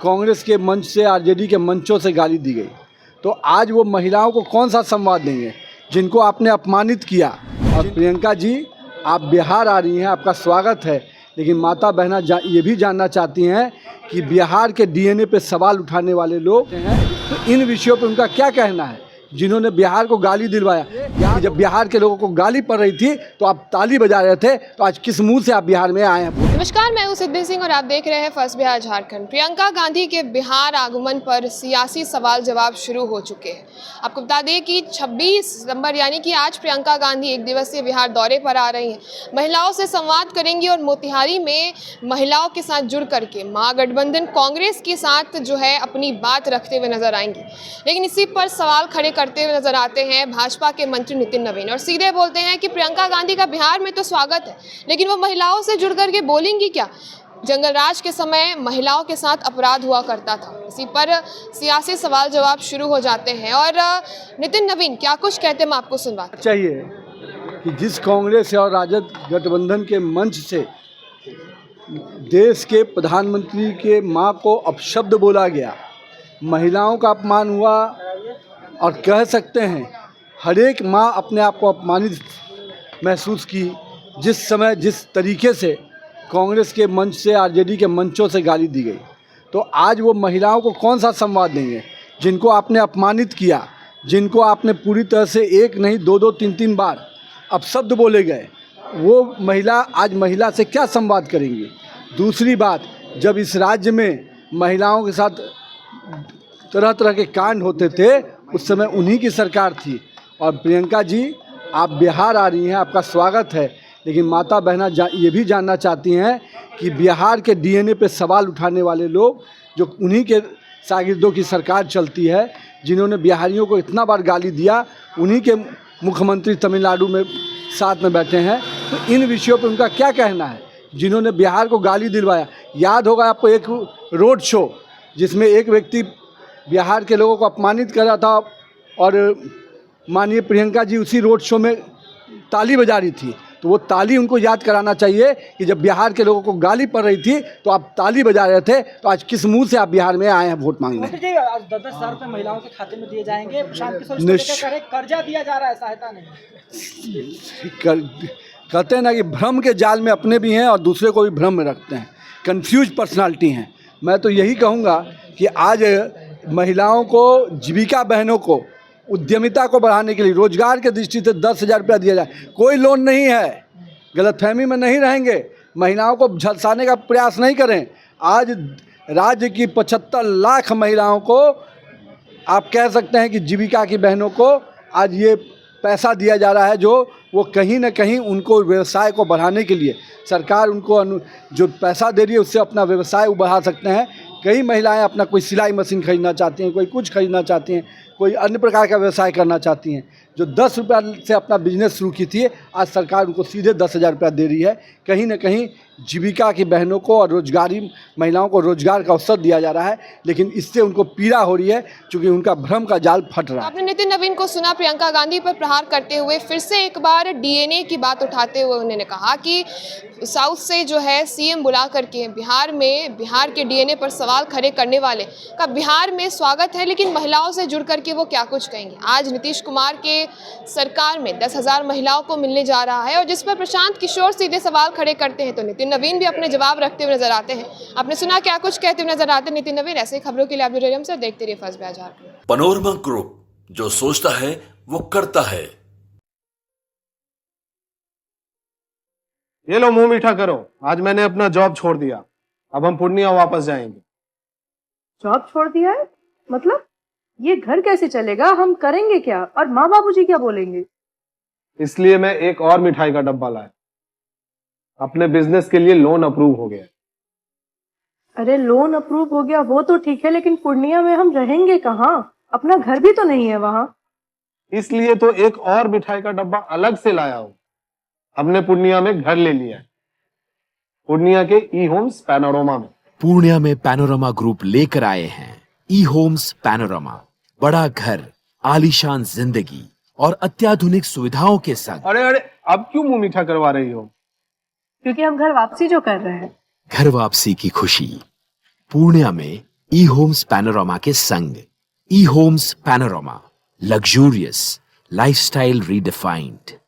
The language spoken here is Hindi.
कांग्रेस के मंच से आरजेडी के मंचों से गाली दी गई, तो आज वो महिलाओं को कौन सा संवाद देंगे जिनको आपने अपमानित किया। और प्रियंका जी, आप बिहार आ रही हैं, आपका स्वागत है, लेकिन माता बहना ये भी जानना चाहती हैं कि बिहार के डीएनए पे सवाल उठाने वाले लोग हैं, तो इन विषयों पे उनका क्या कहना है। जिन्होंने बिहार को गाली दिलवाया, कि जब बिहार के लोगों को गाली पड़ रही थी तो आप ताली बजा रहे थे, तो आज किस मुंह से आप बिहार में आए हैं। नमस्कार, मैं हूं सिद्धि सिंह और आप देख रहे हैं फर्स्ट बिहार झारखंड। प्रियंका गांधी के बिहार आगमन पर सियासी सवाल जवाब शुरू हो चुके हैं। आपको बता दें कि 26 सितंबर यानी कि आज प्रियंका गांधी एक दिवसीय बिहार दौरे पर आ रही हैं। महिलाओं से संवाद करेंगी और मोतिहारी में महिलाओं के साथ जुड़ करके महागठबंधन कांग्रेस के साथ जो है अपनी बात रखते हुए नजर आएंगी। लेकिन इसी पर सवाल खड़े करते हुए नजर आते हैं भाजपा के मंत्री नितिन नवीन और सीधे बोलते हैं कि प्रियंका गांधी का बिहार में तो स्वागत है, लेकिन वो महिलाओं से जुड़ करके बोलेंगी क्या। जंगल राज के समय महिलाओं के साथ अपराध हुआ करता था। इसी पर सियासी सवाल जवाब शुरू हो जाते हैं और नितिन नवीन क्या कुछ कहते हैं, मैं आपको सुनवाते चाहिए कि जिस कांग्रेस और राजद गठबंधन के मंच से देश के प्रधानमंत्री के मां को अपशब्द बोला गया, महिलाओं का अपमान हुआ, और कह सकते हैं हर एक माँ अपने आप को अपमानित महसूस की जिस समय जिस तरीके से कांग्रेस के मंच से आरजेडी के मंचों से गाली दी गई। तो आज वो महिलाओं को कौन सा संवाद देंगे जिनको आपने अपमानित किया, जिनको आपने पूरी तरह से एक नहीं दो दो तीन तीन बार अपशब्द बोले गए, वो महिला आज महिला से क्या संवाद करेंगी। दूसरी बात, जब इस राज्य में महिलाओं के साथ तरह तरह के कांड होते थे उस समय उन्हीं की सरकार थी। और प्रियंका जी, आप बिहार आ रही हैं, आपका स्वागत है, लेकिन माता बहना ये भी जानना चाहती हैं कि बिहार के डीएनए पे सवाल उठाने वाले लोग, जो उन्हीं के शागिर्दों की सरकार चलती है, जिन्होंने बिहारियों को इतना बार गाली दिया, उन्हीं के मुख्यमंत्री तमिलनाडु में साथ में बैठे हैं, तो इन विषयों पे उनका क्या कहना है। जिन्होंने बिहार को गाली दिलवाया, याद होगा आपको एक रोड शो जिसमें एक व्यक्ति बिहार के लोगों को अपमानित कर रहा था और माननीय प्रियंका जी उसी रोड शो में ताली बजा रही थी, तो वो ताली उनको याद कराना चाहिए कि जब बिहार के लोगों को गाली पड़ रही थी तो आप ताली बजा रहे थे, तो आज किस मुंह से आप बिहार में आए हैं वोट मांगने। आज 10,000 रुपये महिलाओं के खाते में दिए जाएंगे। कर्जा दिया जा रहा है, सहायता नहीं। कहते हैं ना कि भ्रम के जाल में अपने भी हैं और दूसरे को भी भ्रम में रखते हैं, कंफ्यूज पर्सनालिटी हैं। मैं तो यही कहूँगा कि आज महिलाओं को, जीविका बहनों को, उद्यमिता को बढ़ाने के लिए रोजगार के दृष्टि से 10,000 रुपया दिया जाए। कोई लोन नहीं है, गलतफहमी में नहीं रहेंगे, महिलाओं को झलसाने का प्रयास नहीं करें। आज राज्य की 75 लाख महिलाओं को आप कह सकते हैं कि जीविका की बहनों को आज ये पैसा दिया जा रहा है, जो वो कहीं ना कहीं उनको व्यवसाय को बढ़ाने के लिए सरकार उनको जो पैसा दे रही है उससे अपना व्यवसाय बढ़ा सकते हैं। कई महिलाएं अपना कोई सिलाई मशीन खरीदना चाहती हैं, कोई कुछ खरीदना चाहती हैं, कोई अन्य प्रकार का व्यवसाय करना चाहती हैं। जो 10 रुपया से अपना बिजनेस शुरू की थी, आज सरकार उनको सीधे 10,000 रुपया दे रही है। कहीं ना कहीं जीविका की बहनों को और रोजगारी महिलाओं को रोजगार का अवसर दिया जा रहा है, लेकिन इससे उनको पीड़ा हो रही है क्योंकि उनका भ्रम का जाल फट रहा है। आपने नितिन नवीन को सुना प्रियंका गांधी पर प्रहार करते हुए फिर से एक बार डीएनए की बात उठाते हुए उन्होंने कहा कि साउथ से जो है सीएम बुला करके बिहार के डीएनए पर सवाल खड़े करने वाले का बिहार में स्वागत है, लेकिन महिलाओं से जुड़ करके वो क्या कुछ कहेंगे। आज नीतीश कुमार के सरकार में 10,000 महिलाओं को मिलने जा रहा है और जिस पर प्रशांत किशोर सीधे सवाल खड़े करते हैं तो नितिन नवीन भी अपने जवाब रखते हुए नजर आते हैं। आपने सुना क्या कुछ कहते हुए नजर आते हैं नितिन नवीन। ऐसे खबरों के लिए आप जुड़े रहिए हमसे, देखते रहिए first Bihar Jharkhand. Panorama group, जो सोचता है वो करता है। ये लो, मुंह मीठा करो। आज मैंने अपना जॉब छोड़ दिया, अब हम पूर्णिया वापस जाएंगे। जॉब छोड़ दिया है? मतलब ये घर कैसे चलेगा? हम करेंगे क्या? और माँ बाबूजी क्या बोलेंगे? इसलिए मैं एक और मिठाई का डब्बा लाया। अपने बिजनेस के लिए लोन अप्रूव हो गया। अरे लोन अप्रूव हो गया वो तो ठीक है, लेकिन पूर्णिया में हम रहेंगे कहाँ? अपना घर भी तो नहीं है वहाँ। इसलिए तो एक और मिठाई का डब्बा अलग से लाया हूँ। हमने पूर्णिया में घर ले लिया है, पूर्णिया के ई होम्स पैनोरमा में। पूर्णिया में पैनोरमा ग्रुप लेकर आए हैं ई होम्स पैनोरमा। बड़ा घर, आलीशान जिंदगी और अत्याधुनिक सुविधाओं के संग। अरे अब क्यों मुंह मीठा करवा रही हो? क्योंकि हम घर वापसी जो कर रहे हैं। घर वापसी की खुशी पूर्णिया में ई होम्स पैनोरामा के संग। ई homes panorama, luxurious lifestyle redefined.